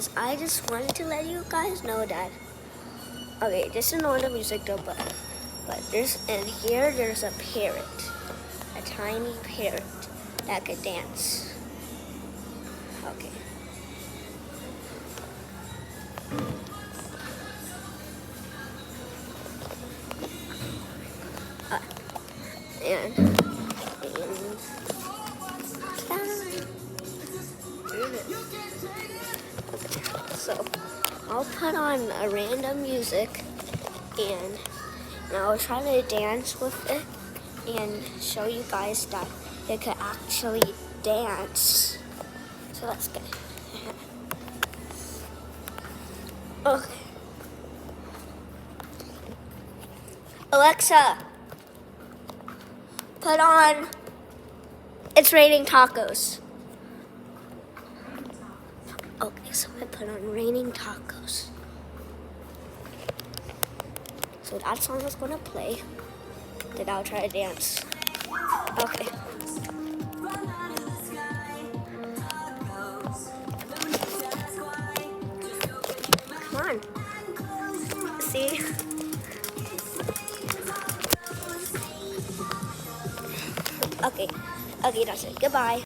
guys, I just wanted to let you guys know that. Okay, this is not a music though, but there's a parrot, a tiny parrot that could dance. Okay. And so I'll put on a random music and I'll try to dance with it and show you guys that it could actually dance. So that's good. Okay. Alexa, put on It's Raining Tacos. Okay, so I put on Raining Tacos. So that song is gonna play. Then I'll try to dance. Okay. Come on. See? Okay, that's it. Goodbye.